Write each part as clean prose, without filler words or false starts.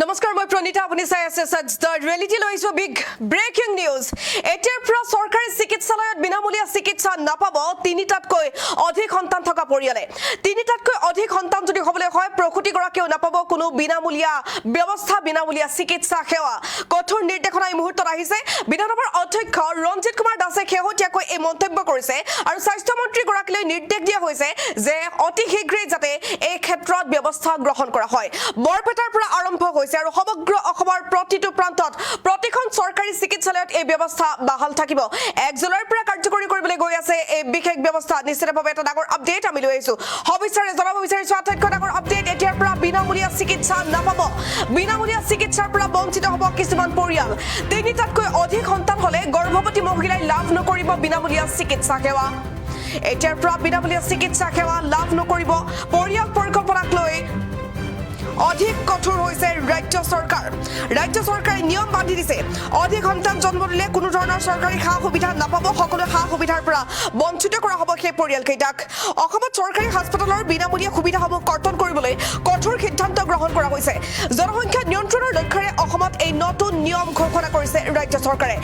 নমস্কাৰ মই প্ৰণীতা আপুনি চাই আছে দ্য ৰিয়েলিটি লৈছো বিগ ব্ৰেকিং নিউজ এতিয়াৰ পৰা চৰকাৰী চিকিৎসালয়ত বিনামূলীয়া চিকিৎসা নাপাব তিনিটাতকৈ অধিক সন্তান থকা পৰিয়ালে তিনিটাতকৈ অধিক সন্তান যদি হ'বলৈ হয় প্ৰসূতিগৰাকীও নাপাব কোনো বিনামূলীয়া ব্যৱস্থা বিনামূলীয়া চিকিৎসা সেৱা কঠোৰ নিৰ্দেশনা এই মুহূৰ্তত আহিছে বিধানসভাৰ অধ্যক্ষ ৰঞ্জিত কুমাৰ দাসে শেহতীয়াকৈ এই মন্তব্য কৰিছে আৰু স্বাস্থ্য মন্ত্ৰী গৰাকীলৈ নিৰ্দেশ দিয়া হৈছে যে অতি শীঘ্ৰেই যাতে এই ক্ষেত্ৰত ব্যৱস্থা গ্ৰহণ কৰা হয় বৰপেটাৰ পৰা আৰম্ভ হৈছে আৰু সমগ্ৰ অসমৰ প্ৰতিটো প্ৰান্তত প্ৰতিখন চৰকাৰী চিকিৎসালয়ত এই ব্যৱস্থা বাহাল থাকিব 1 জুলাইৰ পৰা কাৰ্যকৰী কৰিবলৈ গৈ আছে এই বিশেষ ব্যৱস্থা নিশ্চিতভাৱে এটা ডাঙৰ আপডেট আমি লৈ আহিছো হবিচাৰে জনাব বিচাৰিছো আটাইতকৈ ডাঙৰ আপডেট এতিয়াৰ পৰা বিনামূলীয়া চিকিৎসা নাপাব বিনামূলীয়া চিকিৎসাৰ পৰা বঞ্চিত হ'ব কিছুমান পৰিয়াল তিনিটাতকৈ অধিক সন্তান হলে গৰ্ভৱতী মহিলাই লাভ নকৰিব বিনামূলীয়া চিকিৎসা সেৱা এতিয়াৰ পৰা বিনামূলীয়া চিকিৎসা সেৱা লাভ নকৰিব পৰিয়াল পৰিকল্পনাক লৈ অধিক কঠোৰ হৈছে ৰাজ্য চৰকাৰে নিয়ম বান্ধি দিছে অধিক সন্তান জন্ম দিলে কোনো ধৰণৰ চৰকাৰী সা সুবিধা নাপাব সকলো সা সুবিধাৰ পৰা বঞ্চিত কৰা হ'ব সেই পৰিয়ালকেইটাক অসমত চৰকাৰী হাস্পতালৰ বিনামূলীয়া সুবিধাসমূহ কৰ্তন কৰিবলৈ কঠোৰ সিদ্ধান্ত গ্ৰহণ কৰা হৈছে জনসংখ্যা নিয়ন্ত্ৰণৰ লক্ষ্যৰে অসমত এই নতুন নিয়ম ঘোষণা কৰিছে ৰাজ্য চৰকাৰে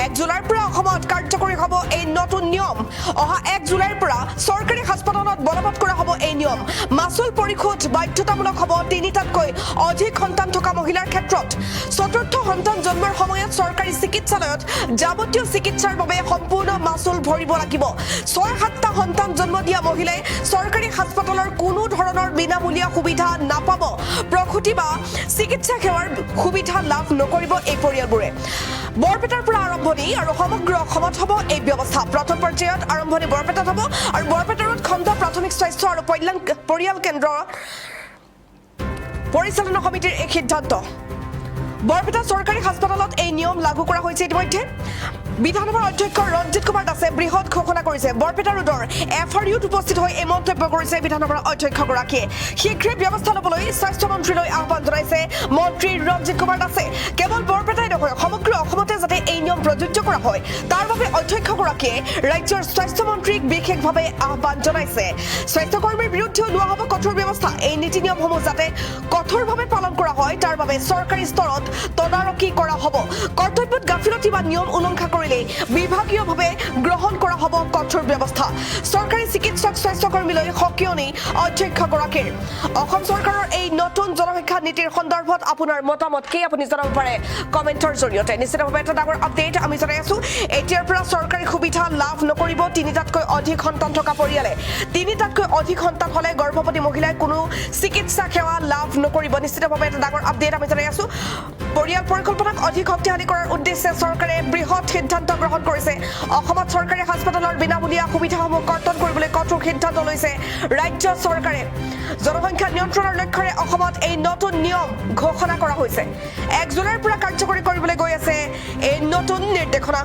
1 জুলাইৰ পৰা অসমত কাৰ্যকৰী হ'ব এই নতুন নিয়ম অহা 1 জুলাইৰ পৰা চৰকাৰী হাস্পতালত বলবৎ কৰা হ'ব এই নিয়ম মাচুল পৰিশোধ বাধ্যতামূলক হ'ব তিনিটাতকৈ অধিক সন্তান থকা মহিলাৰ ক্ষেত্ৰত চতুৰ্থ সন্তান জন্মৰ সময়ত চৰকাৰী চিকিৎসালয়ত যাৱতীয় চিকিৎসাৰ বাবে সম্পূৰ্ণ মাচুল ভৰিব লাগিব 6-7টা সন্তান জন্ম দিয়া মহিলাই চৰকাৰী হাস্পতালৰ কোনো ধৰণৰ বিনামূলীয়া সুবিধা নাপাব প্ৰসূতি বা চিকিৎসা সেৱাৰ সুবিধা লাভ নকৰিব এই পৰিয়ালবোৰে বৰপেটাৰ পৰা আৰম্ভণি আৰু সমগ্ৰ অসমত হ'ব এই ব্যৱস্থা প্ৰথম পৰ্যায়ত আৰম্ভণি বৰপেটাত হ'ব আৰু বৰপেটাৰ খণ্ড প্ৰাথমিক স্বাস্থ্য আৰু পৰিয়াল কেন্দ্ৰ পৰিচালনা সমিতিৰ এক সিদ্ধান্ত বৰপেটা চৰকাৰী হাস্পতালত এই নিয়ম লাগু কৰা হৈছে ইতিমধ্যে বিধানসভাৰ অধ্যক্ষ ৰঞ্জিত কুমাৰ দাসে বৃহৎ ঘোষণা কৰিছে বৰপেটা ৰোডৰ এফআৰইউত উপস্থিত হৈ এই মন্তব্য কৰিছে বিধানসভাৰ অধ্যক্ষগৰাকীয়ে শীঘ্ৰে ব্যৱস্থা ল'বলৈ স্বাস্থ্য মন্ত্ৰীলৈ আহ্বান জনাইছে মন্ত্ৰী ৰঞ্জিত কুমাৰ দাসে কেৱল বৰপেটাই নহয় সমগ্ৰ অসমতে যাতে এই নিয়ম প্ৰযোজ্য কৰা হয় তাৰ বাবে অধ্যক্ষগৰাকীয়ে ৰাজ্যৰ স্বাস্থ্য মন্ত্ৰীক বিশেষভাৱে আহ্বান জনাইছে স্বাস্থ্যকৰ্মীৰ বিৰুদ্ধে লোৱা হ'ব কঠোৰ ব্যৱস্থা এই নীতি নিয়মসমূহ যাতে কঠোৰভাৱে পালন কৰা হয় তাৰ বাবে চৰকাৰী স্তৰত তদাৰকী কৰা হ'ব কৰ্তব্যত গাফিলতি বা নিয়ম উলংঘা কৰিলে বিভাগীয়ভাৱে গ্ৰহণ কৰা হ'ব কঠোৰ ব্যৱস্থা চৰকাৰী চিকিৎসক স্বাস্থ্যকৰ্মীলৈ সকিয়নি অধ্যক্ষগৰাকীৰ অসম চৰকাৰৰ এই নতুন জনসংখ্যা নীতিৰ সন্দৰ্ভত আপোনাৰ মতামত কি আপুনি জনাব পাৰে কমেন্টৰ জৰিয়তে নিশ্চিতভাৱে এটা ডাঙৰ আপডেট আমি জনাই আছো এতিয়াৰ পৰা চৰকাৰী সুবিধা লাভ নকৰিব তিনিটাতকৈ অধিক সন্তান থকা পৰিয়ালে তিনিটাতকৈ অধিক সন্তান হলে গৰ্ভৱতী মহিলাই কোনো চিকিৎসা সেৱা লাভ নকৰিব নিশ্চিতভাৱে এটা ডাঙৰ আপডেট আমি জনাই আছো পৰিয়াল পৰিকল্পনাক অধিক শক্তিশালী কৰাৰ উদ্দেশ্যে চৰকাৰে বৃহৎ সিদ্ধান্ত গ্ৰহণ কৰিছে অসমত চৰকাৰী হাস্পতালৰ বিনামূলীয়া সুবিধাসমূহ কৰ্তন কৰিবলৈ কঠোৰ সিদ্ধান্ত লৈছে ৰাজ্য চৰকাৰে জনসংখ্যা নিয়ন্ত্ৰণৰ লক্ষ্যৰে অসমত এই নতুন নিয়ম ঘোষণা কৰা হৈছে 1 জুলাইৰ পৰা কাৰ্যকৰী কৰিবলৈ গৈ আছে এই নতুন নিৰ্দেশনা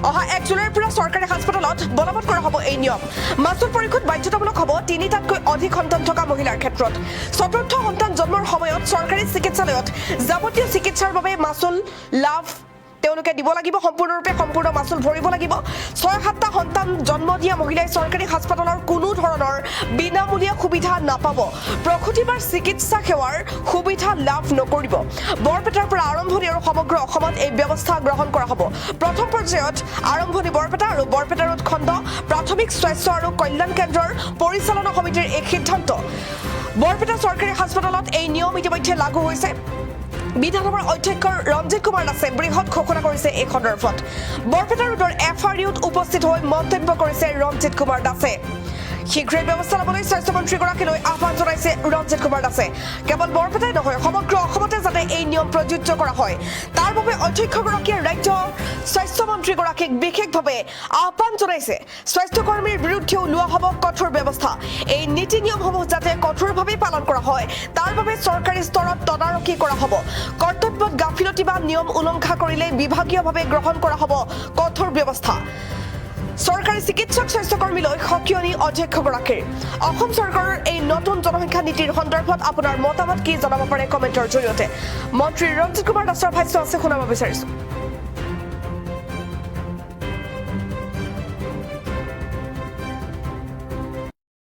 অহা 1 জুলাইৰ পৰা চৰকাৰী হাস্পতালত বলবৎ কৰা হ'ব এই নিয়ম মাচুল পৰিশোধ বাধ্যতামূলক হ'ব তিনিটাতকৈ অধিক সন্তান থকা মহিলাৰ ক্ষেত্ৰত চতুৰ্থ সন্তান জন্মৰ সময়ত চৰকাৰী চিকিৎসালয়ত যাৱতীয় চিকিৎসাৰ বাবে মাচুল লাভ তেওঁলোকে দিব লাগিব সম্পূৰ্ণৰূপে সম্পূৰ্ণ মাচুল ভৰিব লাগিব 6-7টা সন্তান জন্ম দিয়া মহিলাই চৰকাৰী হাস্পতালৰ কোনো ধৰণৰ বিনামূলীয়া সুবিধা নাপাব প্ৰসূতি বা চিকিৎসা সেৱাৰ সুবিধা লাভ নকৰিব বৰপেটাৰ পৰা আৰম্ভণি আৰু সমগ্ৰ অসমত এই ব্যৱস্থা গ্ৰহণ কৰা হ'ব প্ৰথম পৰ্যায়ত আৰম্ভণি বৰপেটা আৰু বৰপেটা ৰোড খণ্ড প্ৰাথমিক স্বাস্থ্য আৰু কল্যাণ কেন্দ্ৰৰ পৰিচালনা সমিতিৰ এক সিদ্ধান্ত বৰপেটা চৰকাৰী হাস্পতালত এই নিয়ম ইতিমধ্যে লাগু হৈছে বিধানসভাৰ অধ্যক্ষ ৰঞ্জিত কুমাৰ দাসে বৃহৎ ঘোষণা কৰিছে এই সন্দৰ্ভত বৰপেটা ৰোডৰ এফআৰইউত উপস্থিত হৈ মন্তব্য কৰিছে ৰঞ্জিত কুমাৰ দাসে শীঘ্ৰে ব্যৱস্থা ল'বলৈ স্বাস্থ্য মন্ত্ৰীগৰাকীলৈ আহ্বান জনাইছে ৰঞ্জিত কুমাৰ দাসে কেৱল বৰপেটাই নহয় সমগ্ৰ অসমতে যাতে এই নিয়ম প্ৰযোজ্য কৰা হয় তাৰ বাবে অধ্যক্ষগৰাকীয়ে ৰাজ্য স্বাস্থ্য মন্ত্ৰীগৰাকীক বিশেষভাৱে আহ্বান জনাইছে স্বাস্থ্যকৰ্মীৰ বিৰুদ্ধে লোৱা হ'ব কঠোৰ ব্যৱস্থা এই নীতি নিয়মসমূহ যাতে কঠোৰভাৱে পালন কৰা হয় তাৰ বাবে চৰকাৰী স্তৰত তদাৰকী কৰা হ'ব কৰ্তব্যত গাফিলতি বা নিয়ম উলংঘা কৰিলে বিভাগীয়ভাৱে গ্ৰহণ কৰা হ'ব কঠোৰ ব্যৱস্থা চৰকাৰী চিকিৎসক স্বাস্থ্যকৰ্মীলৈ সকিয়নি অধ্যক্ষগৰাকীৰ অসম চৰকাৰৰ এই নতুন জনসংখ্যা নীতিৰ সন্দৰ্ভত আপোনাৰ মতামত কি জনাব পাৰে কমেন্টৰ জৰিয়তে মন্ত্ৰী ৰঞ্জিত কুমাৰ দাসৰ ভাষ্য আছে শুনাব বিচাৰিছো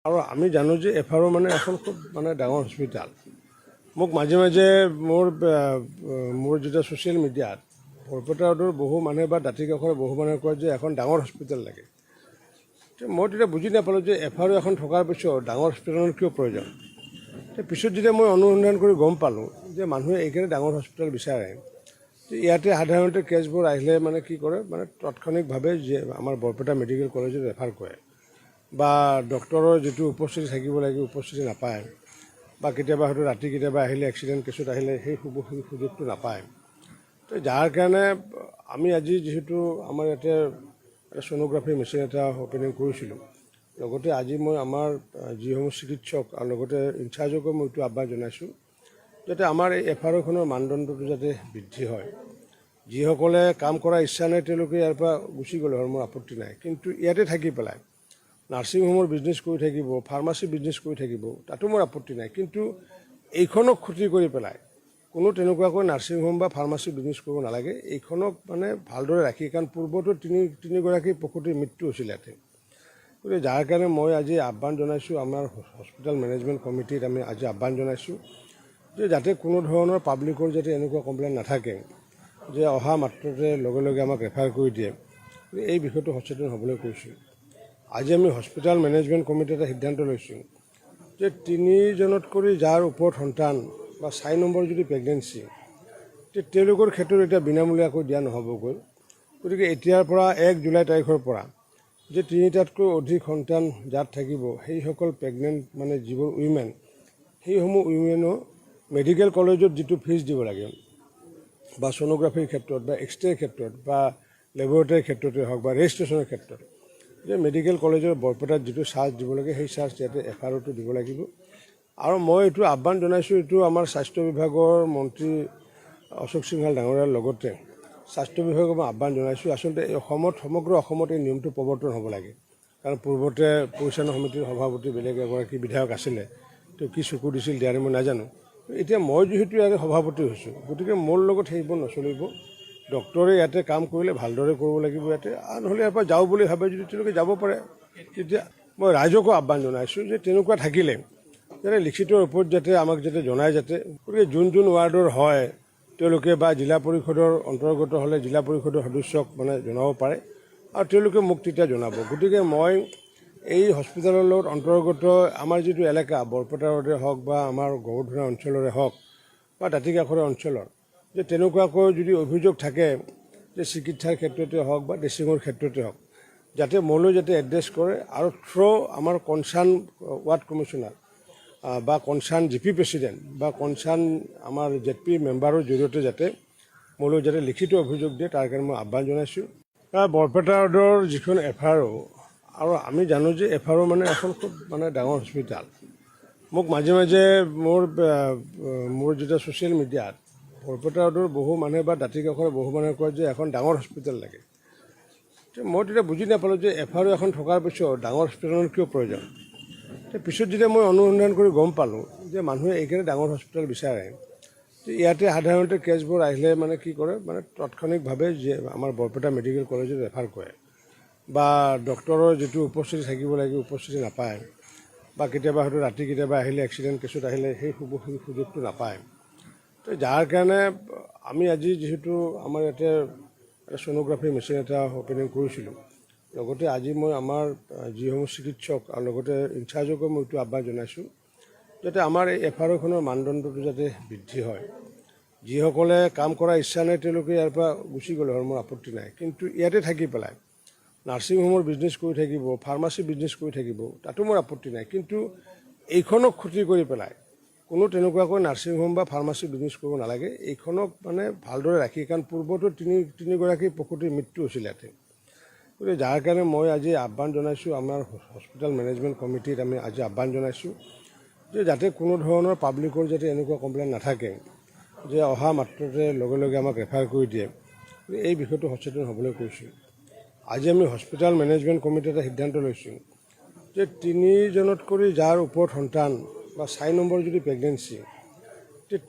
আৰু আমি জানো যে এফআৰও মানে এখন খুব মানে ডাঙৰ হস্পিটাল মোক মাজে মাজে মোৰ যেটা ছ'চিয়েল মিডিয়াত বৰপেটা ৰোডৰ বহু মানুহে বা দাঁতি কাষৰ বহু মানুহে কয় যে এখন ডাঙৰ হস্পিটেল লাগে। মই তেতিয়া বুজি নাপালোঁ যে FRU এখন থকাৰ পিছত ডাঙৰ হস্পিটেলৰ কিয় প্ৰয়োজন। পিছত যেতিয়া মই অনুসন্ধান কৰি গম পালোঁ যে মানুহে এইকাৰণে ডাঙৰ হস্পিটেল বিচাৰে, ইয়াতে সাধাৰণতে কেছবোৰ আহিলে মানে কি কৰে, মানে তাৎক্ষণিকভাৱে যে আমাৰ বৰপেটা মেডিকেল কলেজত ৰেফাৰ কৰে বা ডক্টৰৰ যিটো উপস্থিতি থাকিব লাগে উপস্থিতি নাপায়, বা কেতিয়াবা হয়তো ৰাতি কেতিয়াবা আহিলে এক্সিডেণ্ট কেছত আহিলে সেই সুযোগটো নাপায়। তো যাৰ কাৰণে আমি আজি যিহেতু আমাৰ ইয়াতে ছ'ন'গ্ৰাফি মেচিন এটা অপেনিং কৰিছিলোঁ, লগতে আজি মই আমাৰ যিসমূহ চিকিৎসক আৰু লগতে ইনচাৰ্জকো মই এইটো আহ্বান জনাইছোঁ যাতে আমাৰ এই FRUখনৰ মানদণ্ডটো যাতে বৃদ্ধি হয়। যিসকলে কাম কৰাৰ ইচ্ছা নাই তেওঁলোকে ইয়াৰ পৰা গুচি গ'লে হয়, মোৰ আপত্তি নাই, কিন্তু ইয়াতে থাকি পেলাই নাৰ্ছিং হোমৰ বিজনেছ কৰি থাকিব, ফাৰ্মাচী বিজনেছ কৰি থাকিব, তাতো মোৰ আপত্তি নাই, কিন্তু এইখনক ক্ষতি কৰি পেলাই কোনো তেনেকুৱাকৈ নাৰ্ছিং হোম বা ফাৰ্মাচী বিজনেছ কৰিব নালাগে। এইখনক মানে ভালদৰে ৰাখি, কাৰণ পূৰ্বতো তিনিগৰাকী প্ৰসূতিৰ মৃত্যু হৈছিল ইয়াতে। গতিকে যাৰ কাৰণে মই আজি আহ্বান জনাইছোঁ, আমাৰ হস্পিটেল মেনেজমেণ্ট কমিটিত আমি আজি আহ্বান জনাইছোঁ যে যাতে কোনো ধৰণৰ পাব্লিকৰ যাতে এনেকুৱা কমপ্লেইন নাথাকে যে অহা মাত্ৰতে লগে লগে আমাক ৰেফাৰ কৰি দিয়ে। এই বিষয়টো সচেতন হ'বলৈ কৈছোঁ। আজি আমি হস্পিটেল মেনেজমেণ্ট কমিটি এটা সিদ্ধান্ত লৈছোঁ যে 3জনতকৈ যাৰ ওপৰত সন্তান বা 4 নম্বৰ যদি প্ৰেগনেঞ্চি, তেওঁলোকৰ ক্ষেত্ৰত এতিয়া বিনামূলীয়াকৈ দিয়া নহ'বগৈ। গতিকে এতিয়াৰ পৰা 1 জুলাই তাৰিখৰ পৰা যে 3টাতকৈ অধিক সন্তান যাত থাকিব সেইসকল প্ৰেগনেণ্ট মানে যিবোৰ উইমেন, সেইসমূহ উইমেনো মেডিকেল কলেজত যিটো ফিজ দিব লাগে বা ছ'ন'গ্ৰাফিৰ ক্ষেত্ৰত বা এক্সৰেৰ ক্ষেত্ৰত বা লেবৰেটৰীৰ ক্ষেত্ৰতে হওক বা ৰেজিষ্ট্ৰেশ্যনৰ ক্ষেত্ৰত যে মেডিকেল কলেজৰ বৰপেটাত যিটো চাৰ্জ দিব লাগে সেই চাৰ্জ ইয়াতে FRUটো দিব লাগিব। আৰু মই এইটো আহ্বান জনাইছোঁ, এইটো আমাৰ স্বাস্থ্য বিভাগৰ মন্ত্ৰী অশোক সিংহাল ডাঙৰীয়াৰ লগতে স্বাস্থ্য বিভাগক মই আহ্বান জনাইছোঁ। আচলতে এই অসমত সমগ্ৰ অসমত এই নিয়মটো প্ৰৱৰ্তন হ'ব লাগে, কাৰণ পূৰ্বতে পৰিচালনা সমিতিৰ সভাপতি বেলেগ এগৰাকী বিধায়ক আছিলে, তেওঁ কি চকু দিছিল দিয়াৰে মই নাজানো। এতিয়া মই যিহেতু ইয়াৰে সভাপতি হৈছোঁ, গতিকে মোৰ লগত সেইবোৰ নচলিব। ডক্টৰে ইয়াতে কাম কৰিলে ভালদৰে কৰিব লাগিব ইয়াতে, আৰু নহ'লে ইয়াৰ পৰা যাওঁ বুলি ভাবে যদি তেওঁলোকে যাব পাৰে। তেতিয়া মই ৰাইজকো আহ্বান জনাইছোঁ যে তেনেকুৱা থাকিলে যাতে লিখিত ৰূপত যাতে আমাক যাতে জনায়, যাতে গতিকে যোন ৱাৰ্ডৰ হয় তেওঁলোকে বা জিলা পৰিষদৰ অন্তৰ্গত হ'লে জিলা পৰিষদৰ সদস্যক মানে জনাব পাৰে আৰু তেওঁলোকে মোক তেতিয়া জনাব। গতিকে মই এই হস্পিটেলৰ লগত অন্তৰ্গত আমাৰ যিটো এলেকা বৰপেটা ৰোডে হওক বা আমাৰ গড়ধুৰা অঞ্চলৰে হওক বা দাঁতিকাষৰীয়া অঞ্চলৰ, যে তেনেকুৱাকৈ যদি অভিযোগ থাকে যে চিকিৎসাৰ ক্ষেত্ৰতে হওক বা ড্ৰেছিঙৰ ক্ষেত্ৰতে হওক, যাতে মোলৈ যাতে এড্ৰেছ কৰে আৰু আমাৰ কনচাৰ্ণ ৱাৰ্ড কমিশ্যনাৰ বা কনচাৰ্ণ GP প্ৰেচিডেণ্ট বা কনচাৰ্ণ আমাৰ ZP মেম্বাৰৰ জৰিয়তে যাতে মোলৈ যাতে লিখিত অভিযোগ দিয়ে, তাৰ কাৰণে মই আহ্বান জনাইছোঁ। বৰপেটা ৰোডৰ যিখন FRU, আৰু আমি জানো যে FRU মানে এখন খুব মানে ডাঙৰ হস্পিটেল। মোক মাজে মাজে মোৰ যেটা ছ'চিয়েল মিডিয়াত বৰপেটা ৰোডৰ বহু মানুহে বা দাঁতি কাষৰ বহু মানুহে কয় যে এখন ডাঙৰ হস্পিটেল লাগে। মই তেতিয়া বুজি নাপালোঁ যে FRU এখন থকাৰ পিছত ডাঙৰ হস্পিটেলৰ কিয় প্ৰয়োজন। পিছত যেতিয়া মই অনুসন্ধান কৰি গম পালোঁ যে মানুহে এইকাৰণে ডাঙৰ হস্পিটেল বিচাৰে, ইয়াতে সাধাৰণতে কেছবোৰ আহিলে মানে কি কৰে, মানে তাৎক্ষণিকভাৱে যে আমাৰ বৰপেটা মেডিকেল কলেজত ৰেফাৰ কৰে বা ডক্টৰৰ যিটো উপস্থিতি থাকিব লাগে উপস্থিতি নাপায়, বা কেতিয়াবা হয়তো ৰাতি কেতিয়াবা আহিলে এক্সিডেণ্ট কেছত আহিলে সেই সুযোগটো নাপায়। তো যাৰ কাৰণে আমি আজি যিহেতু আমাৰ ইয়াতে ছ'ন'গ্ৰাফি মেচিন এটা অপেনিং কৰিছিলোঁ, লগতে আজি মই আমাৰ যিসমূহ চিকিৎসক আৰু লগতে ইনচাৰ্জকো মই এইটো আহ্বান জনাইছোঁ যাতে আমাৰ এই FRUখনৰ মানদণ্ডটো যাতে বৃদ্ধি হয়। যিসকলে কাম কৰাৰ ইচ্ছা নাই তেওঁলোকে ইয়াৰ পৰা গুচি গ'লে হয়, মোৰ আপত্তি নাই, কিন্তু ইয়াতে থাকি পেলাই নাৰ্ছিং হোমৰ বিজনেছ কৰি থাকিব, ফাৰ্মাচী বিজনেছ কৰি থাকিব, তাতো মোৰ আপত্তি নাই, কিন্তু এইখনক ক্ষতি কৰি পেলাই কোনো তেনেকুৱাকৈ নাৰ্ছিং হোম বা ফাৰ্মাচী বিজনেছ কৰিব নালাগে। এইখনক মানে ভালদৰে ৰাখি, কাৰণ পূৰ্বতো তিনিগৰাকী প্ৰসূতিৰ মৃত্যু হৈছিল ইয়াতে। গতিকে যাৰ কাৰণে মই আজি আহ্বান জনাইছোঁ, আমাৰ হস্পিটেল মেনেজমেণ্ট কমিটিত আমি আজি আহ্বান জনাইছোঁ যে যাতে কোনো ধৰণৰ পাব্লিকৰ যাতে এনেকুৱা কমপ্লেইন নাথাকে যে অহা মাত্ৰতে লগে লগে আমাক ৰেফাৰ কৰি দিয়ে। এই বিষয়টো সচেতন হ'বলৈ কৈছোঁ। আজি আমি হস্পিটেল মেনেজমেণ্ট কমিটি এটা সিদ্ধান্ত লৈছোঁ যে 3জনতকৈ যাৰ ওপৰত সন্তান বা 4 নম্বৰ যদি প্ৰেগনেঞ্চি,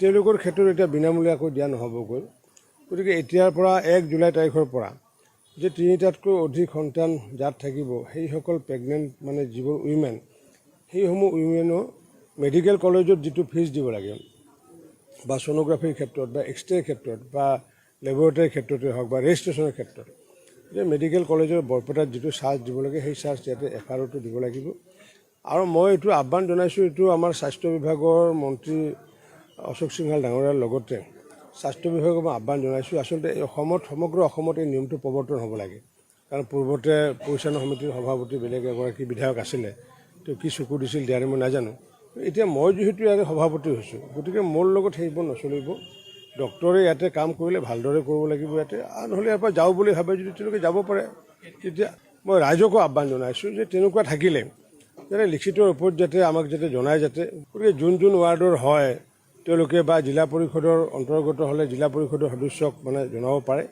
তেওঁলোকৰ ক্ষেত্ৰত এতিয়া বিনামূলীয়াকৈ দিয়া নহ'বগৈ। গতিকে এতিয়াৰ পৰা 1 জুলাই তাৰিখৰ পৰা যে 3টাতকৈ অধিক সন্তান যাত থাকিব সেইসকল প্ৰেগনেণ্ট মানে যিবোৰ উইমেন, সেইসমূহ উইমেনো মেডিকেল কলেজত যিটো ফিজ দিব লাগে বা ছ'ন'গ্ৰাফীৰ ক্ষেত্ৰত বা এক্সৰেৰ ক্ষেত্ৰত বা লেবৰেটৰীৰ ক্ষেত্ৰতে হওক বা ৰেজিষ্ট্ৰেশ্যনৰ ক্ষেত্ৰত যে মেডিকেল কলেজৰ বৰপেটাত যিটো চাৰ্জ দিব লাগে সেই চাৰ্জ ইয়াতে এফআৰঅ'টো দিব লাগিব। আৰু মই এইটো আহ্বান জনাইছোঁ, এইটো আমাৰ স্বাস্থ্য বিভাগৰ মন্ত্ৰী অশোক সিংহাল ডাঙৰীয়াৰ লগতে স্বাস্থ্য বিভাগক মই আহ্বান জনাইছোঁ, আচলতে এই অসমত সমগ্ৰ অসমত এই নিয়মটো প্ৰৱৰ্তন হ'ব লাগে। কাৰণ পূৰ্বতে পৰিচালনা সমিতিৰ সভাপতি বেলেগ এগৰাকী বিধায়ক আছিলে, তেওঁ কি চকু দিছিল দিয়াৰে মই নাজানো। এতিয়া মই যিহেতু ইয়াৰে সভাপতি হৈছোঁ, গতিকে মোৰ লগত সেইবোৰ নচলিব। ডক্টৰে ইয়াতে কাম কৰিলে ভালদৰে কৰিব লাগিব ইয়াতে, আৰু নহ'লে ইয়াৰ পৰা যাওঁ বুলি ভাবে যদি তেওঁলোকে যাব পাৰে। তেতিয়া মই ৰাইজকো আহ্বান জনাইছোঁ যে তেনেকুৱা থাকিলে যাতে লিখিত ৰূপত যাতে আমাক যাতে জনায় যাতে, গতিকে যোন ৱাৰ্ডৰ হয় তেওঁলোকে বা জিলা পৰিষদৰ অন্তৰ্গত হ'লে জিলা পৰিষদৰ সদস্যক মানে জনাব পাৰে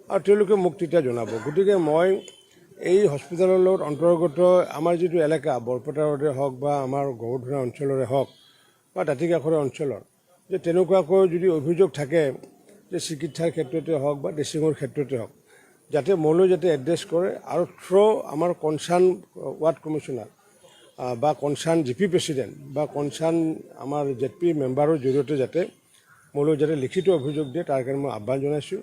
আৰু তেওঁলোকে মোক তেতিয়া জনাব। গতিকে মই এই হস্পিটেলৰ লগত অন্তৰ্গত আমাৰ যিটো এলেকা বৰপেটা ৰোডে হওক বা আমাৰ গড়ধৰা অঞ্চলৰে হওক বা দাঁতিকাষৰীয়া অঞ্চলৰ, যে তেনেকুৱাকৈ যদি অভিযোগ থাকে যে চিকিৎসাৰ ক্ষেত্ৰতে হওক বা ড্ৰেছিঙৰ ক্ষেত্ৰতে হওক, যাতে মোলৈ যাতে এড্ৰেছ কৰে আৰু আমাৰ কনচাৰ্ণ ৱাৰ্ড কমিশ্যনাৰ বা কনচাৰ্ণ জিপি প্ৰেচিডেণ্ট বা কনচাৰ্ণ আমাৰ জেডপি মেম্বাৰৰ জৰিয়তে যাতে মোলৈ যাতে লিখিত অভিযোগ দিয়ে, তাৰ কাৰণে মই আহ্বান জনাইছোঁ।